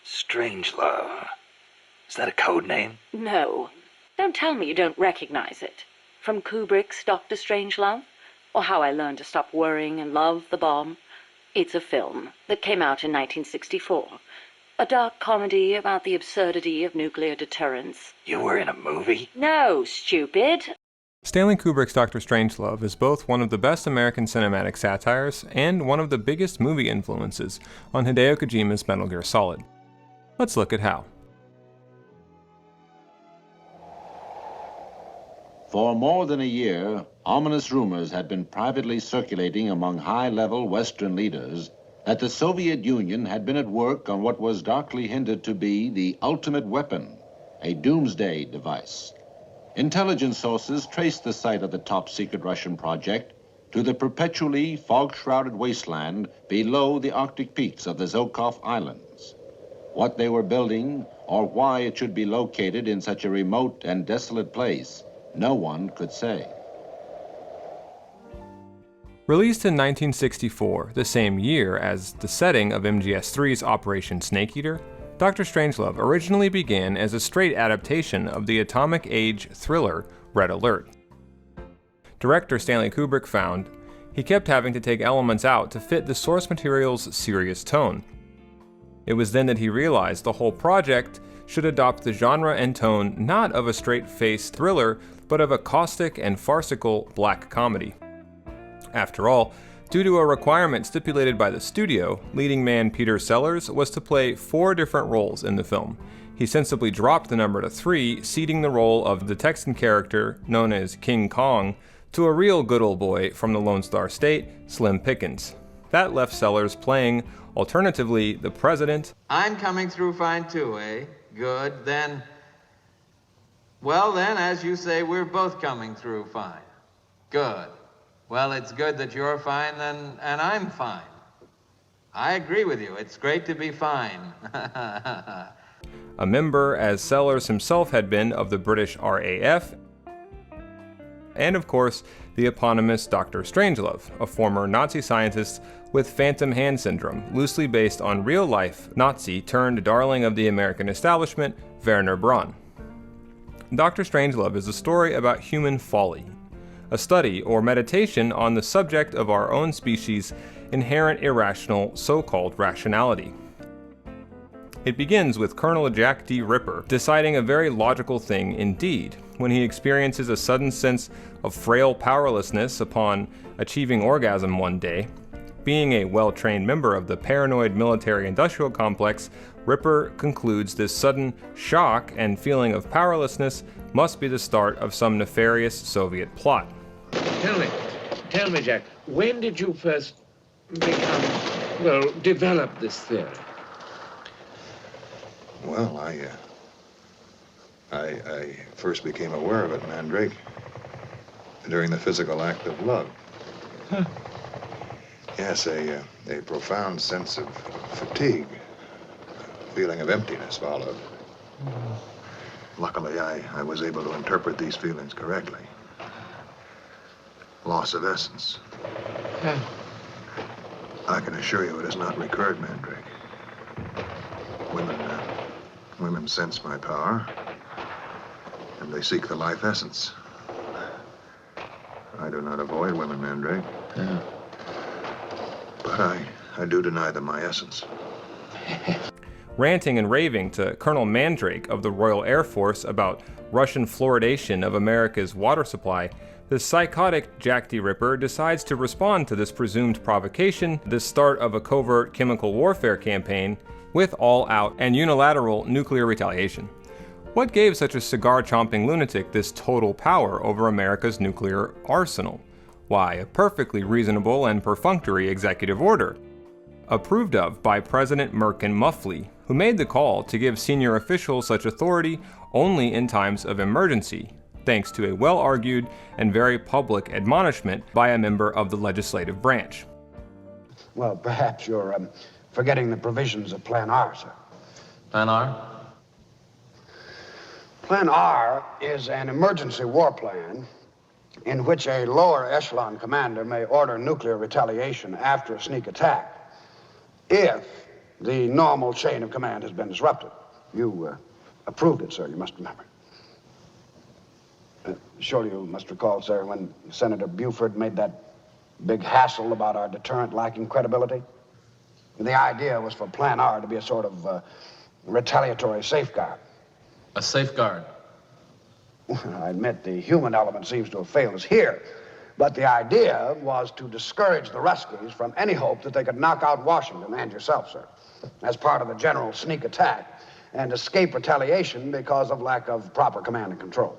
Strangelove. Is that a code name? No. Don't tell me you don't recognize it. From Kubrick's Dr. Strangelove, or How I Learned to Stop Worrying and Love the Bomb. It's a film that came out in 1964. A dark comedy about the absurdity of nuclear deterrence. You were in a movie? No, stupid. Stanley Kubrick's Dr. Strangelove is both one of the best American cinematic satires and one of the biggest movie influences on Hideo Kojima's Metal Gear Solid. Let's look at how. For more than a year, ominous rumors had been privately circulating among high-level Western leaders that the Soviet Union had been at work on what was darkly hinted to be the ultimate weapon, a doomsday device. Intelligence sources traced the site of the top-secret Russian project to the perpetually fog-shrouded wasteland below the Arctic peaks of the Zhukov Islands. What they were building, or why it should be located in such a remote and desolate place, no one could say. Released in 1964, the same year as the setting of MGS3's Operation Snake Eater, Dr. Strangelove originally began as a straight adaptation of the atomic age thriller Red Alert. Director Stanley Kubrick found he kept having to take elements out to fit the source material's serious tone. It was then that he realized the whole project should adopt the genre and tone not of a straight-faced thriller, but of a caustic and farcical black comedy. After all, due to a requirement stipulated by the studio, leading man Peter Sellers was to play 4 different roles in the film. He sensibly dropped the number to 3, ceding the role of the Texan character, known as King Kong, to a real good old boy from the Lone Star State, Slim Pickens. That left Sellers playing, alternatively, the president. I'm coming through fine too, eh? Good, then. Well then, as you say, we're both coming through fine. Good. Well, it's good that you're fine then, and I'm fine. I agree with you. It's great to be fine. A member, as Sellers himself had been, of the British RAF, and of course, the eponymous Dr. Strangelove, a former Nazi scientist with phantom hand syndrome, loosely based on real-life Nazi turned darling of the American establishment, Werner Braun. Dr. Strangelove is a story about human folly, a study or meditation on the subject of our own species' inherent irrational so-called rationality. It begins with Colonel Jack D. Ripper deciding a very logical thing indeed, when he experiences a sudden sense of frail powerlessness upon achieving orgasm one day. Being a well-trained member of the paranoid military-industrial complex, Ripper concludes this sudden shock and feeling of powerlessness must be the start of some nefarious Soviet plot. Tell me, Jack, when did you first develop this theory? Well, I first became aware of it, Mandrake, during the physical act of love. Huh. Yes, a profound sense of fatigue, a feeling of emptiness followed. Luckily, I was able to interpret these feelings correctly. Loss of essence. Huh. I can assure you it has not recurred, Mandrake. Women sense my power, and they seek the life essence. I do not avoid women, Mandrake. Yeah. But I do deny them my essence. Ranting and raving to Colonel Mandrake of the Royal Air Force about Russian fluoridation of America's water supply, the psychotic Jack D. Ripper decides to respond to this presumed provocation, the start of a covert chemical warfare campaign, with all-out and unilateral nuclear retaliation. What gave such a cigar-chomping lunatic this total power over America's nuclear arsenal? Why, a perfectly reasonable and perfunctory executive order, approved of by President Merkin Muffley, who made the call to give senior officials such authority only in times of emergency, thanks to a well-argued and very public admonishment by a member of the legislative branch. Well, perhaps you're forgetting the provisions of Plan R, sir. Plan R? Plan R is an emergency war plan in which a lower echelon commander may order nuclear retaliation after a sneak attack if The normal chain of command has been disrupted. You approved it, sir, you must remember. Surely you must recall, sir, when Senator Buford made that big hassle about our deterrent lacking credibility. The idea was for Plan R to be a sort of retaliatory safeguard. A safeguard? I admit the human element seems to have failed us here, but the idea was to discourage the Ruskies from any hope that they could knock out Washington and yourself, sir, as part of a general sneak attack and escape retaliation because of lack of proper command and control.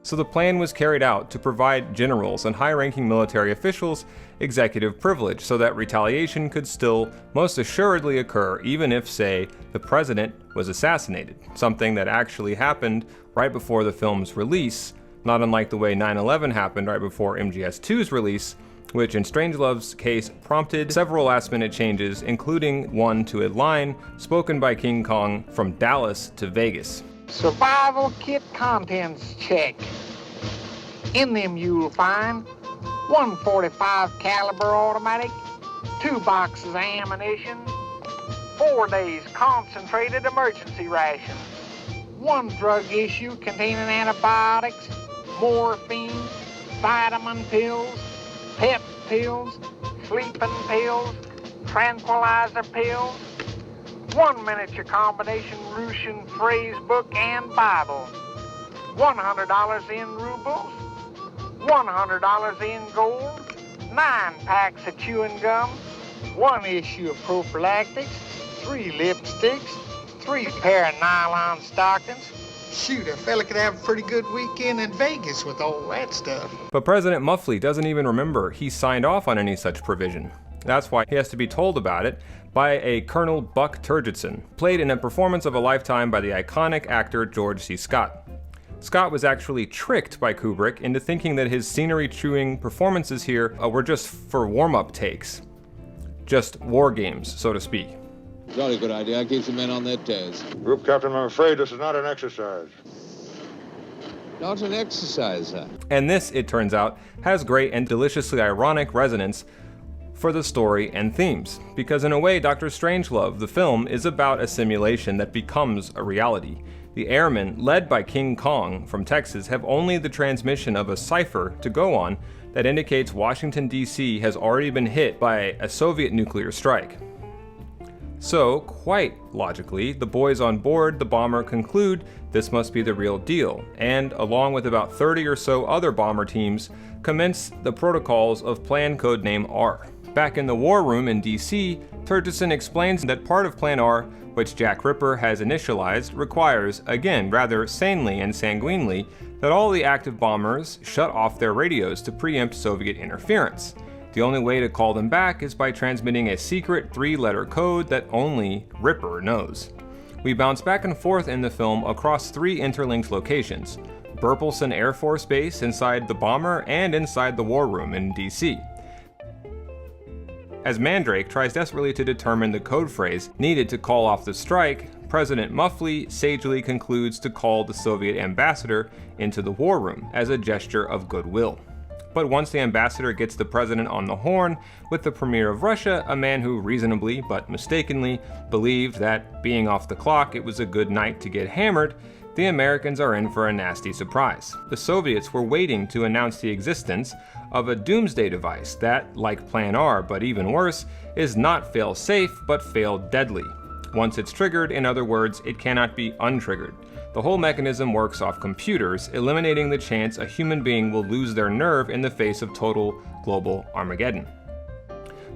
So the plan was carried out to provide generals and high-ranking military officials executive privilege so that retaliation could still most assuredly occur even if, say, the president was assassinated, something that actually happened right before the film's release, not unlike the way 9/11 happened right before MGS2's release, which in Strangelove's case prompted several last-minute changes, including one to a line spoken by King Kong from Dallas to Vegas. Survival kit contents check. In them you'll find 145 caliber automatic, 2 boxes of ammunition, 4 days concentrated emergency rations, 1 drug issue containing antibiotics, morphine, vitamin pills, pep pills, sleeping pills, tranquilizer pills, 1 miniature combination Russian phrase book and Bible, $100 in rubles, $100 in gold, 9 packs of chewing gum, 1 issue of prophylactics, 3 lipsticks, 3 pair of nylon stockings. Shoot, a fella could have a pretty good weekend in Vegas with all that stuff. But President Muffley doesn't even remember he signed off on any such provision. That's why he has to be told about it by a Colonel Buck Turgidson, played in a performance of a lifetime by the iconic actor George C. Scott. Scott was actually tricked by Kubrick into thinking that his scenery-chewing performances here were just for warm-up takes. Just war games, so to speak. Jolly good idea. Keeps the men on their toes. Group Captain, I'm afraid this is not an exercise. Not an exercise, sir. And this, it turns out, has great and deliciously ironic resonance for the story and themes, because in a way, Dr. Strangelove, the film, is about a simulation that becomes a reality. The airmen, led by King Kong from Texas, have only the transmission of a cipher to go on that indicates Washington, D.C. has already been hit by a Soviet nuclear strike. So, quite logically, the boys on board the bomber conclude this must be the real deal, and, along with about 30 or so other bomber teams, commence the protocols of Plan Codename R. Back in the war room in DC, Turgidson explains that part of Plan R, which Jack Ripper has initialized, requires, again rather sanely and sanguinely, that all the active bombers shut off their radios to preempt Soviet interference. The only way to call them back is by transmitting a secret 3-letter code that only Ripper knows. We bounce back and forth in the film across 3 interlinked locations: Burleson Air Force Base inside the bomber and inside the war room in DC. As Mandrake tries desperately to determine the code phrase needed to call off the strike, President Muffley sagely concludes to call the Soviet ambassador into the war room as a gesture of goodwill. But once the ambassador gets the president on the horn with the premier of Russia, a man who reasonably but mistakenly believed that, being off the clock, it was a good night to get hammered, the Americans are in for a nasty surprise. The Soviets were waiting to announce the existence of a doomsday device that, like Plan R but even worse, is not fail-safe but fail-deadly. Once it's triggered, in other words, it cannot be untriggered. The whole mechanism works off computers, eliminating the chance a human being will lose their nerve in the face of total global Armageddon.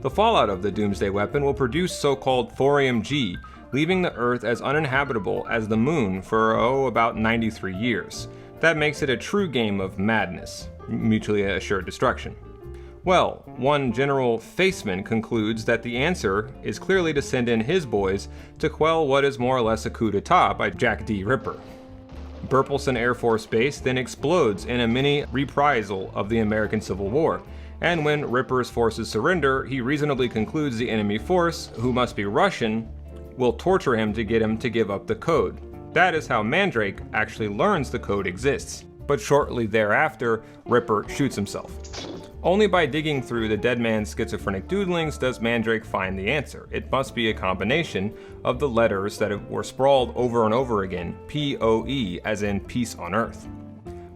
The fallout of the doomsday weapon will produce so-called thorium-G, leaving the Earth as uninhabitable as the Moon for, about 93 years. That makes it a true game of madness, mutually assured destruction. Well, one General Faceman concludes that the answer is clearly to send in his boys to quell what is more or less a coup d'etat by Jack D. Ripper. Burleson Air Force Base then explodes in a mini reprisal of the American Civil War, and when Ripper's forces surrender, he reasonably concludes the enemy force, who must be Russian, will torture him to get him to give up the code. That is how Mandrake actually learns the code exists, but shortly thereafter, Ripper shoots himself. Only by digging through the dead man's schizophrenic doodlings does Mandrake find the answer. It must be a combination of the letters that were sprawled over and over again, P-O-E, as in peace on earth.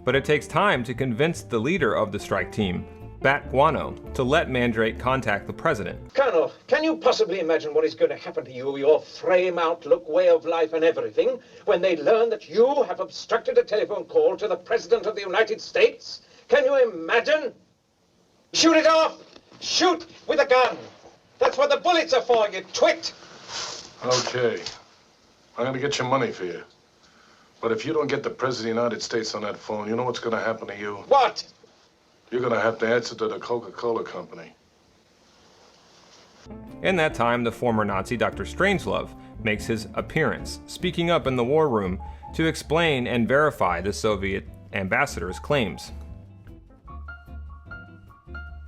But it takes time to convince the leader of the strike team, Bat Guano, to let Mandrake contact the president. Colonel, can you possibly imagine what is going to happen to you, your frame, outlook, way of life, and everything, when they learn that you have obstructed a telephone call to the President of the United States? Can you imagine? Shoot it off! Shoot with a gun! That's what the bullets are for, you twit! Okay. I'm gonna get your money for you. But if you don't get the President of the United States on that phone, you know what's gonna happen to you? What? You're gonna have to answer to the Coca-Cola Company. In that time, the former Nazi Dr. Strangelove makes his appearance, speaking up in the war room to explain and verify the Soviet ambassador's claims.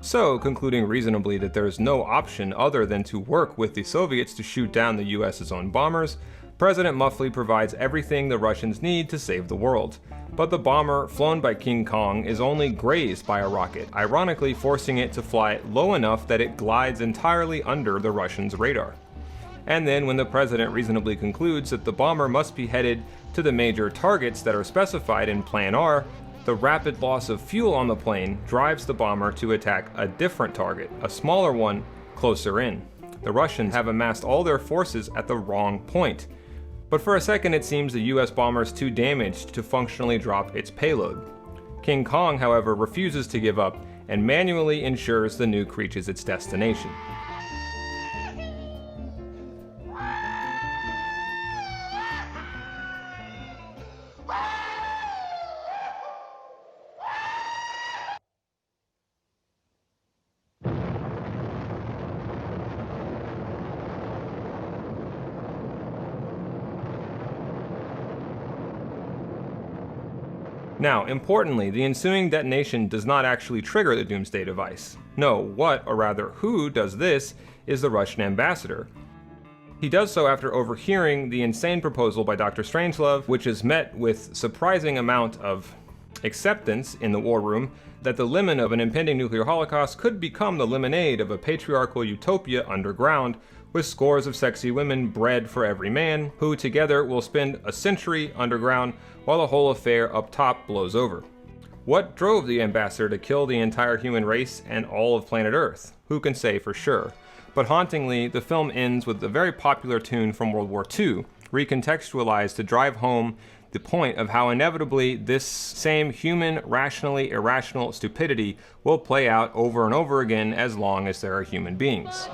So, concluding reasonably that there is no option other than to work with the Soviets to shoot down the US's own bombers, President Muffley provides everything the Russians need to save the world. But the bomber, flown by King Kong, is only grazed by a rocket, ironically forcing it to fly low enough that it glides entirely under the Russians' radar. And then, when the president reasonably concludes that the bomber must be headed to the major targets that are specified in Plan R, the rapid loss of fuel on the plane drives the bomber to attack a different target, a smaller one, closer in. The Russians have amassed all their forces at the wrong point. But for a second it seems the US bomber is too damaged to functionally drop its payload. King Kong, however, refuses to give up and manually ensures the nuke reaches its destination. Now, importantly, the ensuing detonation does not actually trigger the doomsday device. No, what, or rather who, does this is the Russian ambassador. He does so after overhearing the insane proposal by Dr. Strangelove, which is met with surprising amount of acceptance in the war room that the lemon of an impending nuclear holocaust could become the lemonade of a patriarchal utopia underground, with scores of sexy women bred for every man, who together will spend a century underground while the whole affair up top blows over. What drove the ambassador to kill the entire human race and all of planet Earth? Who can say for sure? But hauntingly, the film ends with a very popular tune from World War II, recontextualized to drive home the point of how inevitably this same human, rationally irrational stupidity will play out over and over again as long as there are human beings.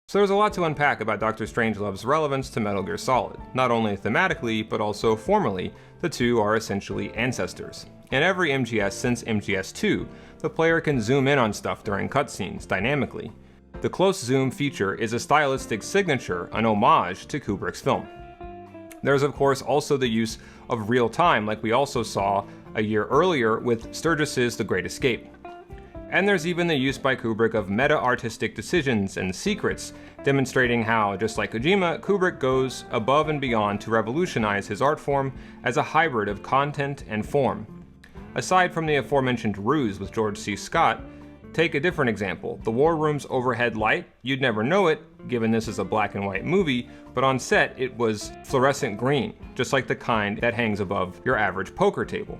So there's a lot to unpack about Dr. Strangelove's relevance to Metal Gear Solid. Not only thematically, but also formally, the two are essentially ancestors. In every MGS since MGS2, the player can zoom in on stuff during cutscenes, dynamically. The close zoom feature is a stylistic signature, an homage to Kubrick's film. There's of course also the use of real time, like we also saw a year earlier with Sturgis's The Great Escape. And there's even the use by Kubrick of meta-artistic decisions and secrets, demonstrating how, just like Kojima, Kubrick goes above and beyond to revolutionize his art form as a hybrid of content and form. Aside from the aforementioned ruse with George C. Scott, take a different example. The war room's overhead light, you'd never know it, given this is a black and white movie, but on set it was fluorescent green, just like the kind that hangs above your average poker table.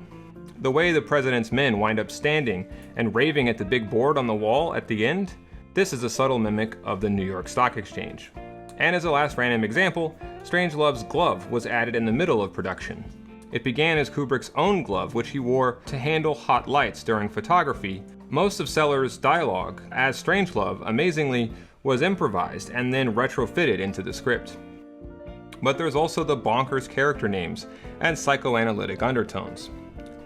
The way the president's men wind up standing and raving at the big board on the wall at the end, this is a subtle mimic of the New York Stock Exchange. And as a last random example, Strangelove's glove was added in the middle of production. It began as Kubrick's own glove, which he wore to handle hot lights during photography. Most of Sellers' dialogue, as Strangelove, amazingly, was improvised and then retrofitted into the script. But there's also the bonkers character names and psychoanalytic undertones.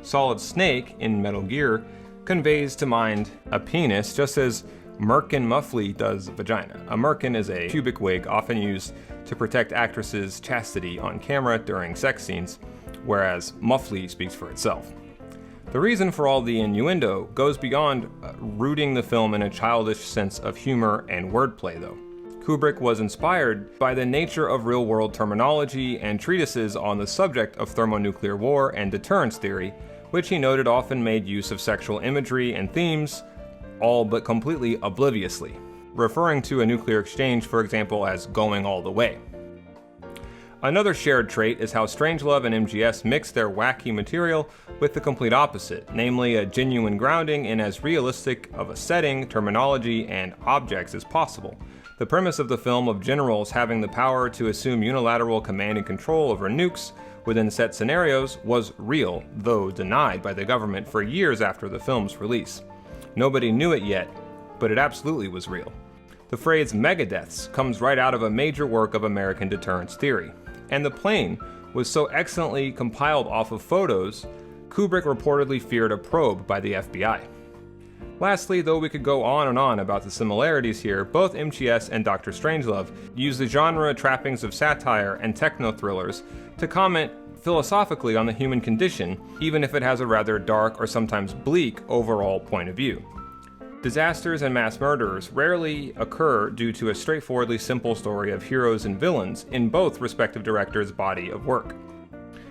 Solid Snake in Metal Gear conveys to mind a penis, just as Merkin Muffley does vagina. A merkin is a pubic wig often used to protect actresses' chastity on camera during sex scenes, whereas Muffley speaks for itself. The reason for all the innuendo goes beyond rooting the film in a childish sense of humor and wordplay, though. Kubrick was inspired by the nature of real-world terminology and treatises on the subject of thermonuclear war and deterrence theory, which he noted often made use of sexual imagery and themes, all but completely obliviously, referring to a nuclear exchange, for example, as going all the way. Another shared trait is how Strangelove and MGS mix their wacky material with the complete opposite, namely a genuine grounding in as realistic of a setting, terminology, and objects as possible. The premise of the film of generals having the power to assume unilateral command and control over nukes within set scenarios was real, though denied by the government for years after the film's release. Nobody knew it yet, but it absolutely was real. The phrase megadeaths comes right out of a major work of American deterrence theory. And the plane was so excellently compiled off of photos, Kubrick reportedly feared a probe by the FBI. Lastly, though we could go on and on about the similarities here, both MGS and Dr. Strangelove use the genre trappings of satire and techno-thrillers to comment philosophically on the human condition, even if it has a rather dark or sometimes bleak overall point of view. Disasters and mass murders rarely occur due to a straightforwardly simple story of heroes and villains in both respective directors' body of work.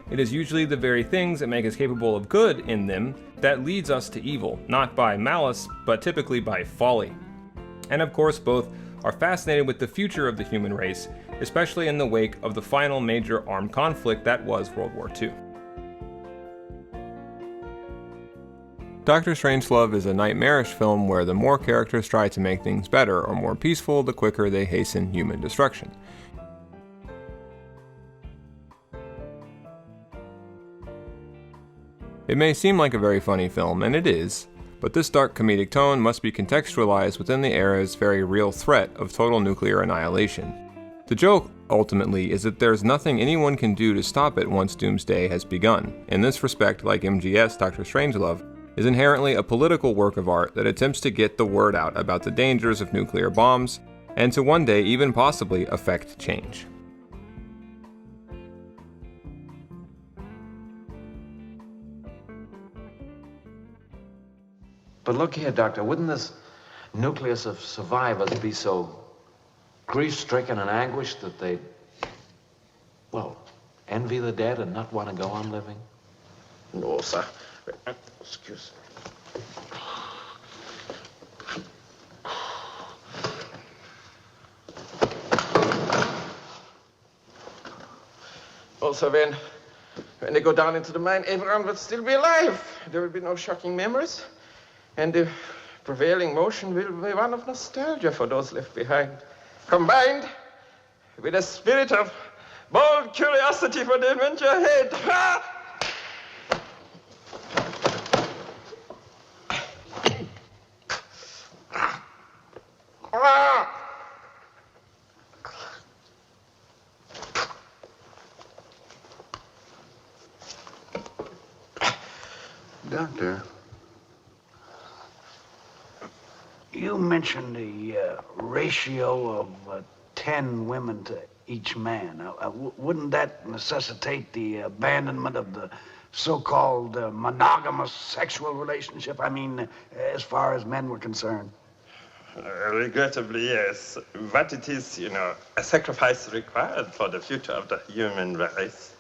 It is usually the very things that make us capable of good in them that leads us to evil, not by malice, but typically by folly. And of course, both are fascinated with the future of the human race, especially in the wake of the final major armed conflict that was World War II. Dr. Strangelove is a nightmarish film where the more characters try to make things better or more peaceful, the quicker they hasten human destruction. It may seem like a very funny film, and it is, but this dark comedic tone must be contextualized within the era's very real threat of total nuclear annihilation. The joke, ultimately, is that there's nothing anyone can do to stop it once doomsday has begun. In this respect, like MGS, Dr. Strangelove is inherently a political work of art that attempts to get the word out about the dangers of nuclear bombs, and to one day even possibly affect change. But look here, Doctor, wouldn't this nucleus of survivors be so grief-stricken and anguished that they'd, well, envy the dead and not want to go on living? No, sir. Excuse me. Also, when they go down into the mine, everyone will still be alive. There will be no shocking memories. And the prevailing motion will be one of nostalgia for those left behind, combined with a spirit of bold curiosity for the adventure ahead. Doctor, you mentioned the ratio of 10 women to each man. Wouldn't that necessitate the abandonment of the so-called monogamous sexual relationship? I mean, as far as men were concerned. Regrettably, yes. But it is, a sacrifice required for the future of the human race.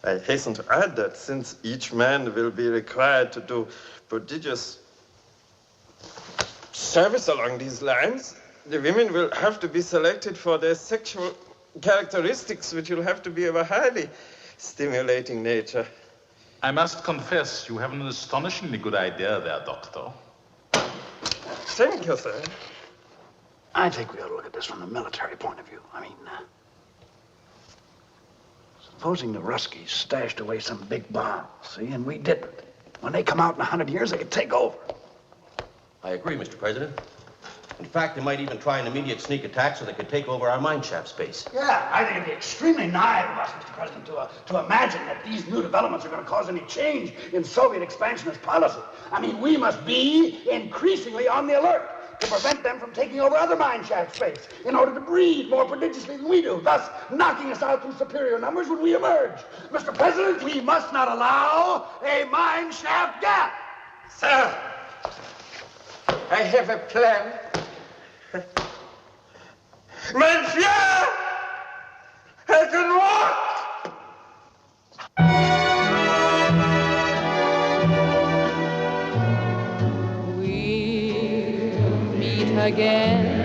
I hasten to add that since each man will be required to do prodigious service along these lines, the women will have to be selected for their sexual characteristics, which will have to be of a highly stimulating nature. I must confess, you have an astonishingly good idea there, Doctor. Thank you, sir. I think we ought to look at this from the military point of view. I mean, supposing the Ruskies stashed away some big bomb, see, and we didn't. When they come out in 100 years, they could take over. I agree, Mr. President. In fact, they might even try an immediate sneak attack so they could take over our mine shaft space. Yeah, I think it'd be extremely naive of us, Mr. President, to imagine that these new developments are going to cause any change in Soviet expansionist policy. I mean, we must be increasingly on the alert to prevent them from taking over other mine shaft space in order to breed more prodigiously than we do, thus knocking us out through superior numbers when we emerge. Mr. President, we must not allow a mine shaft gap. Sir, I have a plan. Monsieur! I can walk! We'll meet again